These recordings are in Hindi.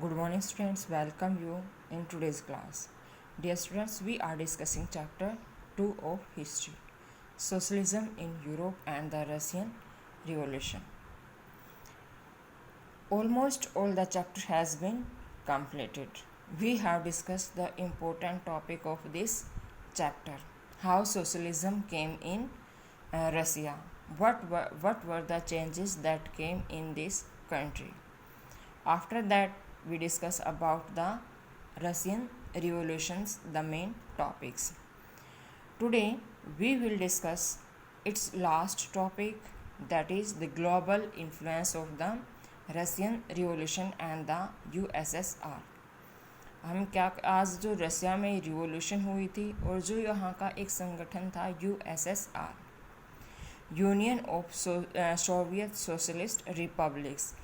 Good morning students, welcome you in today's class. Dear students, we are discussing chapter 2 of history, Socialism in Europe and the Russian Revolution. Almost all the chapter has been completed. We have discussed the important topic of this chapter, how socialism came in Russia. What were the changes that came in this country? After that, we discuss about the Russian revolutions, the main topics. Today, we will discuss its last topic, that is the global influence of the Russian revolution and the USSR. हम क्या आज जो रसिया में रिवॉल्यूशन हुई थी और जो यहाँ का एक संगठन था USSR, union of Soviet socialist republics,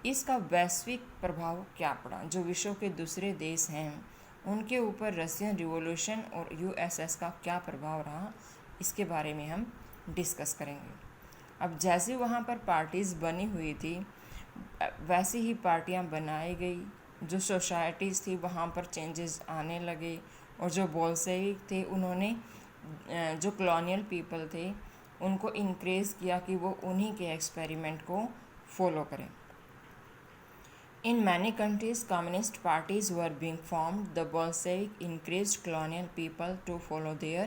इसका वैश्विक प्रभाव क्या पड़ा, जो विश्व के दूसरे देश हैं उनके ऊपर रशियन रिवॉल्यूशन और यूएसएस का क्या प्रभाव रहा, इसके बारे में हम डिस्कस करेंगे। अब जैसे वहाँ पर पार्टीज़ बनी हुई थी वैसे ही पार्टियाँ बनाई गई, जो सोसाइटीज़ थी वहाँ पर चेंजेस आने लगे और जो बोल्शेविक थे उन्होंने जो कॉलोनियल पीपल थे उनको इनक्रेज किया कि वो उन्हीं के एक्सपेरिमेंट को फॉलो करें। In many countries, communist parties were being formed. The Bolshevik encouraged colonial people to follow their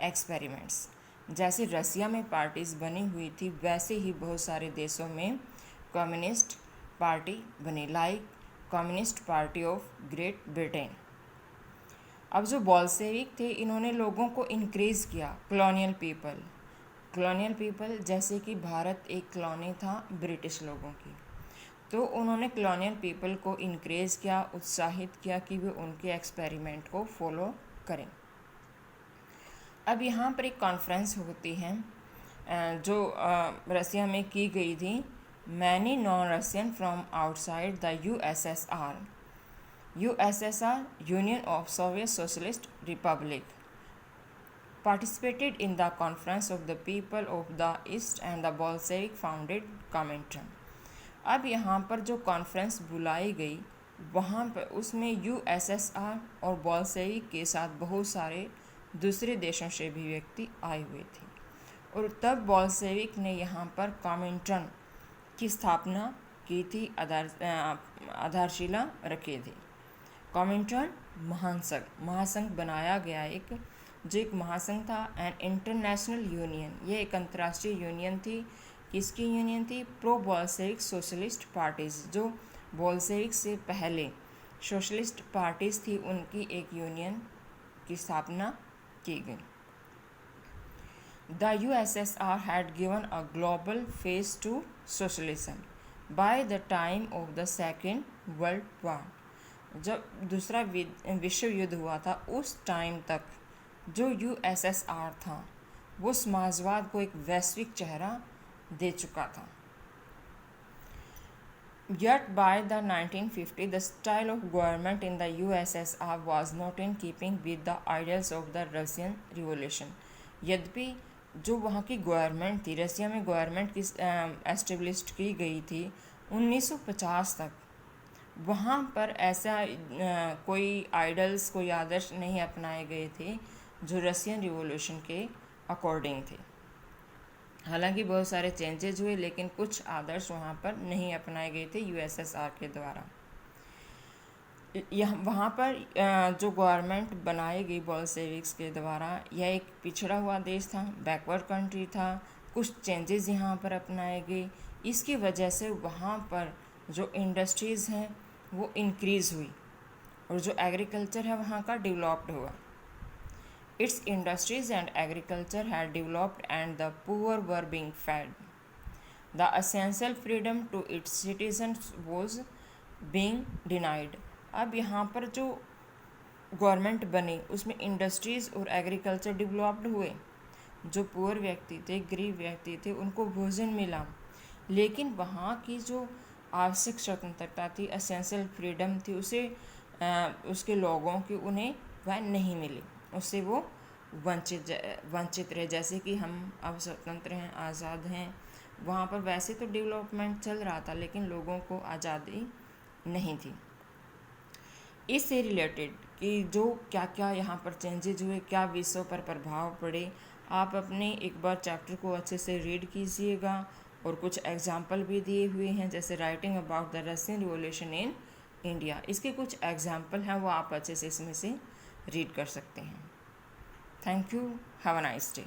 experiments. जैसे रसिया में पार्टीज बनी हुई थी वैसे ही बहुत सारे देशों में कम्युनिस्ट पार्टी बनी, like communist party of great Britain. अब जो बोल्शेविक थे इन्होंने लोगों को इनक्रेज किया, कॉलोनियल पीपल जैसे कि भारत एक कॉलोनी था ब्रिटिश लोगों की, तो उन्होंने कॉलोनियल पीपल को इनक्रेज किया, उत्साहित किया कि वे उनके एक्सपेरिमेंट को फॉलो करें। अब यहाँ पर एक कॉन्फ्रेंस होती है जो रसिया में की गई थी। Many non Russian from outside the USSR union of Soviet socialist Republic participated in the conference of the people of the East and the Bolshevik founded Comintern। अब यहाँ पर जो कॉन्फ्रेंस बुलाई गई वहाँ पर उसमें यूएसएसआर और बोल्शेविक के साथ बहुत सारे दूसरे देशों से भी व्यक्ति आए हुए थे, और तब बोल्शेविक ने यहाँ पर कॉमिंटर्न की स्थापना की थी, आधारशिला रखी थी। कॉमिंटर्न महासंघ बनाया गया, जो एक महासंघ था, एंड इंटरनेशनल यूनियन, ये एक अंतर्राष्ट्रीय यूनियन थी। किसकी यूनियन थी? प्रो बोल्शेविक सोशलिस्ट पार्टीज़, जो बोल्शेविक से पहले सोशलिस्ट पार्टीज़ थी उनकी एक यूनियन की स्थापना की गई। The USSR had given a global face to socialism by the time of the second world war. जब दूसरा विश्व युद्ध हुआ था उस टाइम तक जो यूएसएसआर था वो समाजवाद को एक वैश्विक चेहरा दे चुका था। Yet by the 1950, the style of government in the USSR was not in keeping with the ideals of the Russian Revolution। यद्यपि जो वहाँ की गवर्नमेंट थी, रसिया में गवर्नमेंट की एस्टेब्लिश की गई थी 1950 तक, वहाँ पर ऐसा कोई आइडल्स, कोई आदर्श नहीं अपनाए गए थे जो रशियन रिवॉल्यूशन के अकॉर्डिंग थे। हालांकि बहुत सारे चेंजेस हुए लेकिन कुछ आदर्श वहाँ पर नहीं अपनाए गए थे यूएसएसआर के द्वारा। वहाँ पर जो गवर्नमेंट बनाई गई बोल्शेविक्स के द्वारा, यह एक पिछड़ा हुआ देश था, बैकवर्ड कंट्री था, कुछ चेंजेस यहाँ पर अपनाए गए। इसकी वजह से वहाँ पर जो इंडस्ट्रीज़ हैं वो इंक्रीज़ हुई और जो एग्रीकल्चर है वहाँ का डेवलप्ड हुआ। Its industries and agriculture had developed and the poor were being fed. The essential freedom to its citizens was being denied। अब यहाँ पर जो गवर्नमेंट बनी उसमें इंडस्ट्रीज़ और एग्रीकल्चर डेवलप्ड हुए, जो पुअर व्यक्ति थे, गरीब व्यक्ति थे, उनको भोजन मिला, लेकिन वहाँ की जो आवश्यक स्वतंत्रता थी, एसेंशियल फ्रीडम थी, उसे उसके लोगों की उन्हें वह नहीं मिली, उससे वो वंचित रहे। जैसे कि हम अब स्वतंत्र हैं, आज़ाद हैं, वहाँ पर वैसे तो डेवलपमेंट चल रहा था लेकिन लोगों को आज़ादी नहीं थी। इससे रिलेटेड कि जो क्या क्या यहाँ पर चेंजेज हुए, क्या विषयों पर प्रभाव पड़े, आप अपने एक बार चैप्टर को अच्छे से रीड कीजिएगा। और कुछ एग्जाम्पल भी दिए हुए हैं, जैसे writing about the Russian revolution in India, इसके कुछ एग्जाम्पल हैं, वो आप अच्छे से इसमें से रीड कर सकते हैं। Thank you, have a nice day.